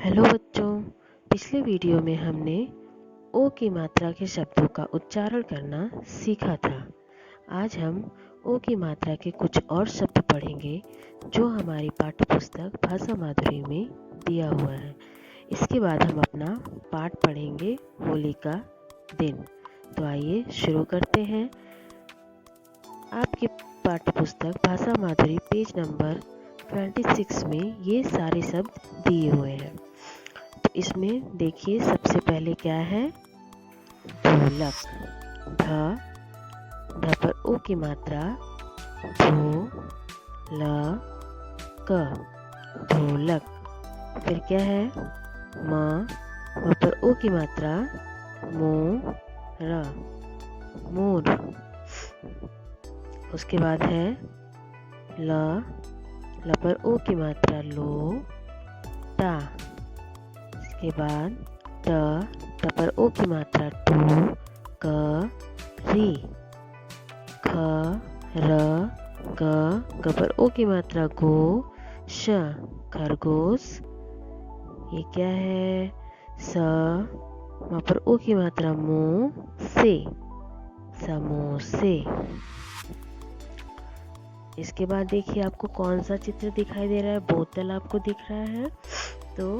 Hello बच्चों। पिछले video में हमने ओ की मात्रा के शब्दों का उच्चारण करना सीखा था। आज हम ओ की मात्रा के कुछ और शब्द पढ़ेंगे जो हमारी पाठ्यपुस्तक भाषा माधुरी में दिया हुआ है। इसके बाद हम अपना पाठ पढ़ेंगे होली का दिन। तो आइए शुरू करते हैं। आपकी पाठ्यपुस्तक भाषा माधुरी पेज नंबर 26 में ये सारे शब्द दिए हुए हैं। तो इसमें देखिए सबसे पहले क्या है, ढोलक। ढ पर ओ की मात्रा, धो ल क, ढोलक। फिर क्या है, म पर ओ की मात्रा, मो र, मोर। उसके बाद है ल पर ओ की मात्रा, लो टा। इसके बाद ट पर ओ की मात्रा, टू क री। ख र ग पर ओ की मात्रा, गो श, खरगोश। ये क्या है, स पर ओ की मात्रा, मो से, समोसे। इसके बाद देखिए आपको कौन सा चित्र दिखाई दे रहा है, बोतल आपको दिख रहा है। तो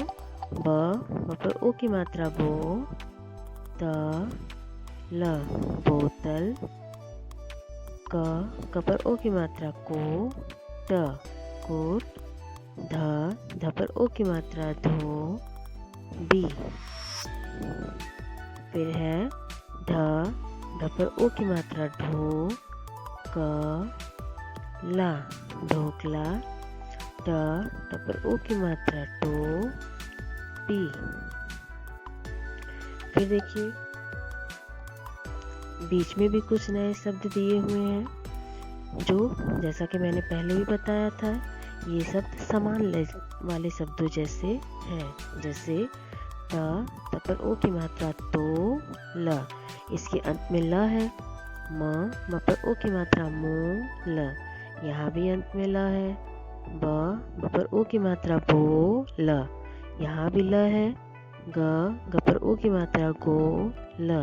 ब पर ओ की मात्रा, बो त ल, बोतल। क पर ओ की मात्रा, को ट, कोट। ध पर ओ की मात्रा, धो बी। फिर है ढ पर ओ की मात्रा, ढो क ला, ढोकला। ट पर ओ की मात्रा, टो पी। फिर देखिए बीच में भी कुछ नए शब्द दिए हुए हैं जो, जैसा कि मैंने पहले भी बताया था, ये शब्द समान वाले शब्दों जैसे हैं। जैसे त पर ओ की मात्रा, तो ल, इसके अंत में ल है। म पर ओ की मात्रा, मो ल, यहाँ भी अंत में ल है। ब पर ओ की मात्रा, बो ल, यहाँ भी ल है। ग पर ओ की मात्रा, गो ल।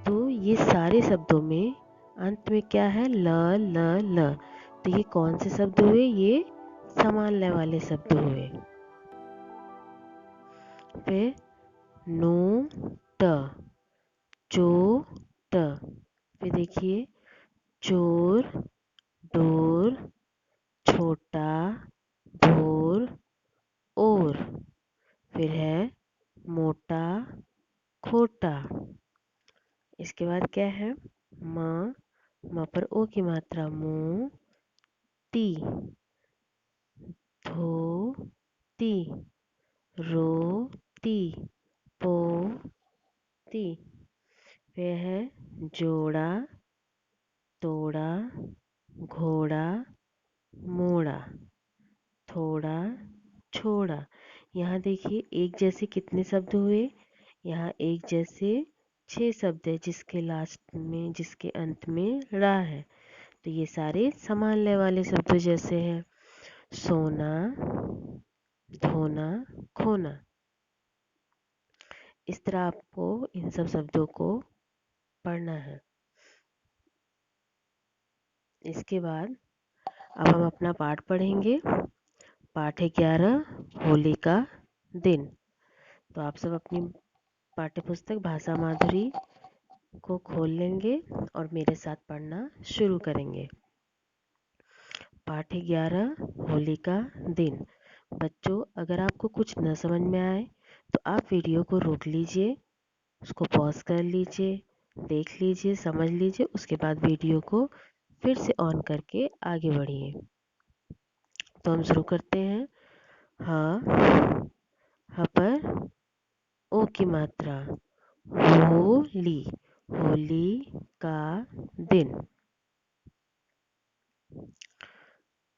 तो ये सारे शब्दों में अंत में क्या है, ल ल ल। तो ये कौन से शब्द हुए, ये समान लय वाले शब्द हुए। फिर नो ट, चो ट। फिर देखिए चोर, डोर, छोटा, भोर, और। फिर है मोटा, खोटा। इसके बाद क्या है, म पर ओ की मात्रा, मो ती, धो ती, रो ती, पो ती। फिर है जोड़ा, तोड़ा, घोड़ा, मोड़ा, थोड़ा, छोड़ा। यहाँ देखिए एक जैसे कितने शब्द हुए, यहाँ एक जैसे 6 शब्द है जिसके लास्ट में, जिसके अंत में रा है। तो ये सारे समान लय वाले शब्दों जैसे हैं। सोना, धोना, खोना। इस तरह आपको इन सब शब्दों को पढ़ना है। इसके बाद अब हम अपना पाठ पढ़ेंगे। पाठ 11, होली का दिन। तो आप सब अपनी पाठ्यपुस्तक भाषा माधुरी को खोल लेंगे और मेरे साथ पढ़ना शुरू करेंगे। पाठ 11, होली का दिन। बच्चों, अगर आपको कुछ न समझ में आए तो आप वीडियो को रोक लीजिए, उसको पॉज कर लीजिए, देख लीजिए, समझ लीजिए। उसके बाद वीडियो को फिर से ऑन करके आगे बढ़िए। तो हम शुरू करते हैं। ह पर ओ की मात्रा, होली, होली का दिन।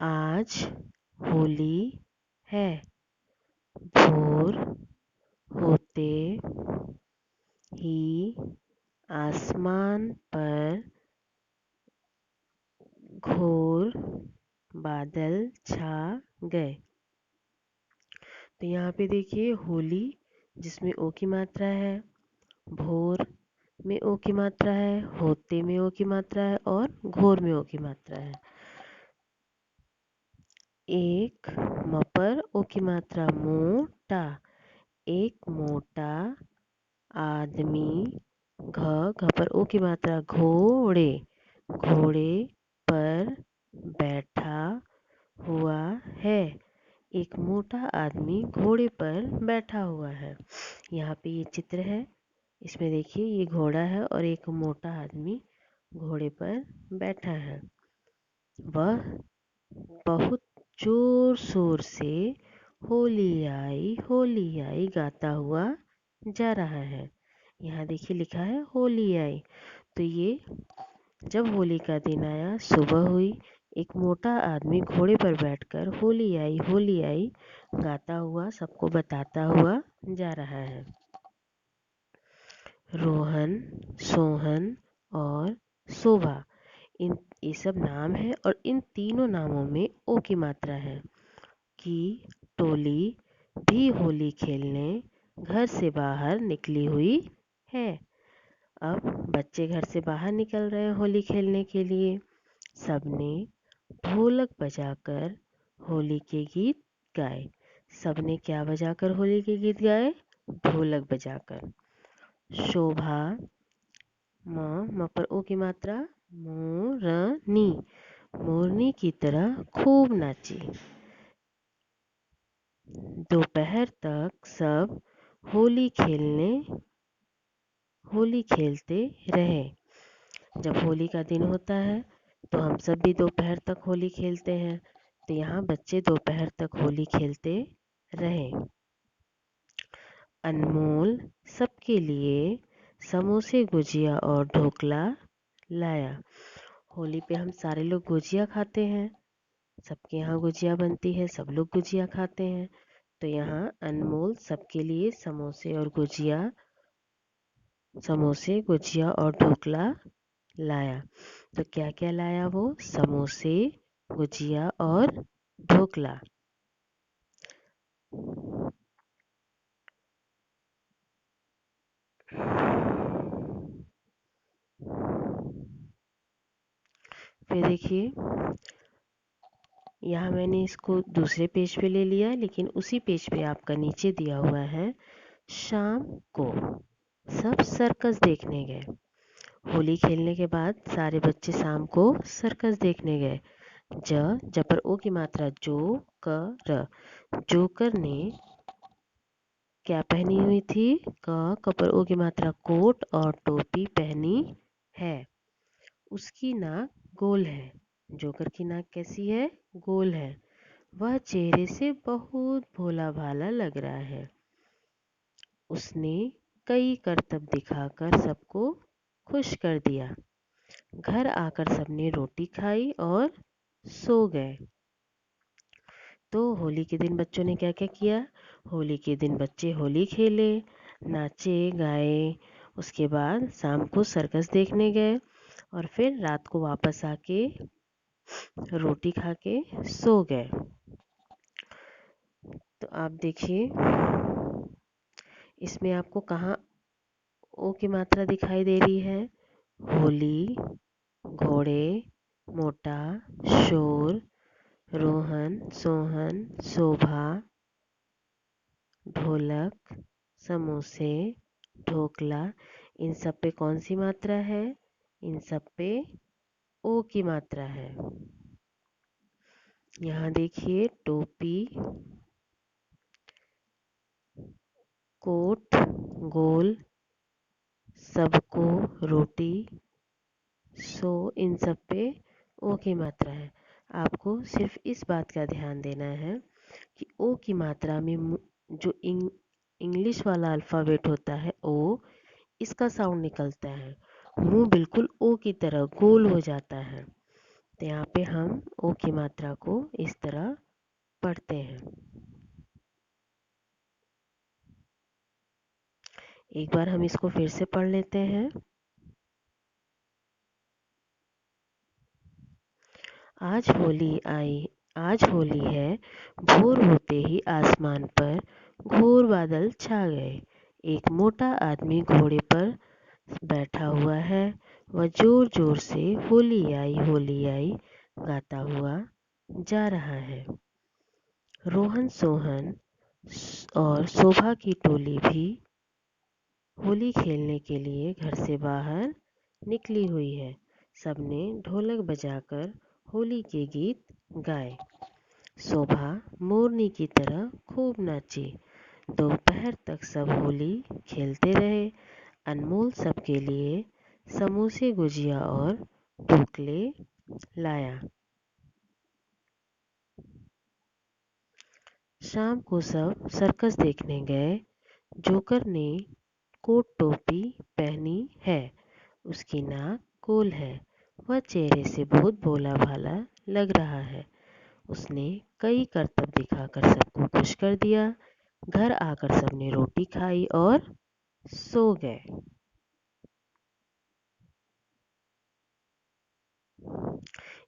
आज होली है। भोर होते ही आसमान पर घोर बादल छा गए। तो यहाँ पे देखिए होली जिसमें ओ की मात्रा है, भोर में ओ की मात्रा है, होते में ओ की मात्रा है और घोर में ओ की मात्रा है। एक म पर ओ की मात्रा मोटा, एक मोटा आदमी, घ पर ओ की मात्रा घोड़े, घोड़े पर बैठा हुआ है। एक मोटा आदमी घोड़े पर बैठा हुआ है। यहाँ पे ये चित्र है, इसमें देखिए ये घोड़ा है और एक मोटा आदमी घोड़े पर बैठा है। वह बहुत जोर शोर से होली आई गाता हुआ जा रहा है। यहाँ देखिए लिखा है होली आई। तो ये जब होली का दिन आया, सुबह हुई, एक मोटा आदमी घोड़े पर बैठकर होली आई गाता हुआ सबको बताता हुआ जा रहा है। रोहन, सोहन और शोभा, इन ये सब नाम है और इन तीनों नामों में ओ की मात्रा है। की टोली भी होली खेलने घर से बाहर निकली हुई है। अब बच्चे घर से बाहर निकल रहे हैं होली खेलने के लिए। सबने ढोलक बजाकर होली के गीत गाए। सबने क्या बजाकर होली के गीत गाए? ढोलक बजाकर। शोभा, म पर ओ की मात्रा, मोरनी, मोरनी की तरह खूब नाची। दोपहर तक सब होली खेलते रहे। जब होली का दिन होता है तो हम सब भी दोपहर तक होली खेलते हैं। तो यहाँ बच्चे दोपहर तक होली खेलते रहे। अनमोल सबके लिए समोसे, गुजिया और ढोकला लाया। होली पे हम सारे लोग गुजिया खाते हैं, सबके यहाँ गुजिया बनती है, सब लोग गुजिया खाते हैं। तो यहाँ अनमोल सबके लिए समोसे, गुजिया और ढोकला लाया। तो क्या क्या लाया वो? समोसे, गुजिया और ढोकला। फिर देखिए यहाँ मैंने इसको दूसरे पेज पे ले लिया, लेकिन उसी पेज पे आपका नीचे दिया हुआ है। शाम को सब सर्कस देखने गए। होली खेलने के बाद सारे बच्चे शाम को सर्कस देखने गए। ज पर ओ की मात्रा जो, कर, जोकर ने क्या पहनी हुई थी? क पर ओ की मात्रा कोट और टोपी पहनी है। उसकी नाक गोल है। जोकर की नाक कैसी है? गोल है। वह चेहरे से बहुत भोला भाला लग रहा है। उसने कई करतब दिखाकर सबको खुश कर दिया। घर आकर सबने रोटी खाई और सो गए। तो होली के दिन बच्चों ने क्या क्या किया? होली के दिन बच्चे होली खेले, नाचे गाए। उसके बाद शाम को सर्कस देखने गए और फिर रात को वापस आके रोटी खा के सो गए। तो आप देखिए इसमें आपको कहाँ ओ की मात्रा दिखाई दे रही है? होली, घोड़े, मोटा, शोर, रोहन, सोहन, शोभा, ढोलक, समोसे, ढोकला, इन सब पे कौन सी मात्रा है? इन सब पे ओ की मात्रा है। यहाँ देखिए टोपी, कोट, गोल, सबको, रोटी, सो, इन सब पे ओ की मात्रा है। आपको सिर्फ इस बात का ध्यान देना है कि ओ की मात्रा में जो इंग्लिश वाला अल्फ़ाबेट होता है ओ, इसका साउंड निकलता है। मुंह बिल्कुल ओ की तरह गोल हो जाता है। तो यहाँ पे हम ओ की मात्रा को इस तरह पढ़ते हैं। एक बार हम इसको फिर से पढ़ लेते हैं। आज आज होली है। भोर होते ही आसमान पर घोर बादल छा गए। एक मोटा आदमी घोड़े पर बैठा हुआ है। वह जोर जोर से होली आई गाता हुआ जा रहा है। रोहन, सोहन और शोभा की टोली भी होली खेलने के लिए घर से बाहर निकली हुई है। सबने ढोलक बजाकर होली के गीत गाए। शोभा मोरनी की तरह खूब नाची। दोपहर तक सब होली खेलते रहे। अनमोल सबके लिए समोसे, गुजिया और ढोकले लाया। शाम को सब सर्कस देखने गए। जोकर ने कोट टोपी पहनी है। उसकी नाक गोल है। वह चेहरे से बहुत भोला भाला लग रहा है। उसने कई करतब दिखाकर सबको खुश कर दिया। घर आकर सबने रोटी खाई और सो गए।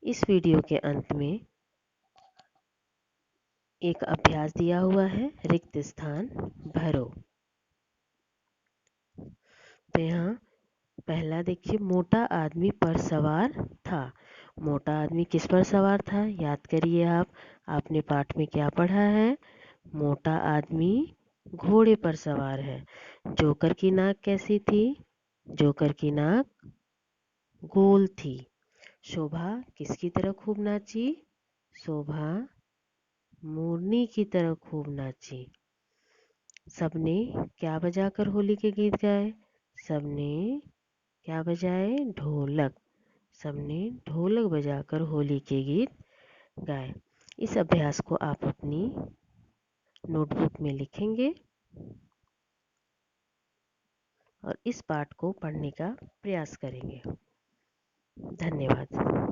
इस वीडियो के अंत में एक अभ्यास दिया हुआ है, रिक्त स्थान भरो। तो यहाँ पहला देखिए, मोटा आदमी पर सवार था। मोटा आदमी किस पर सवार था, याद करिए आप। आपने पाठ में क्या पढ़ा है? मोटा आदमी घोड़े पर सवार है। जोकर की नाक कैसी थी? जोकर की नाक गोल थी। शोभा किसकी तरह खूब नाची? शोभा मोरनी की तरह खूब नाची। सबने क्या बजाकर होली के गीत गाए? सबने क्या बजाए? ढोलक। सबने ढोलक बजाकर होली के गीत गाए। इस अभ्यास को आप अपनी नोटबुक में लिखेंगे और इस पाठ को पढ़ने का प्रयास करेंगे। धन्यवाद।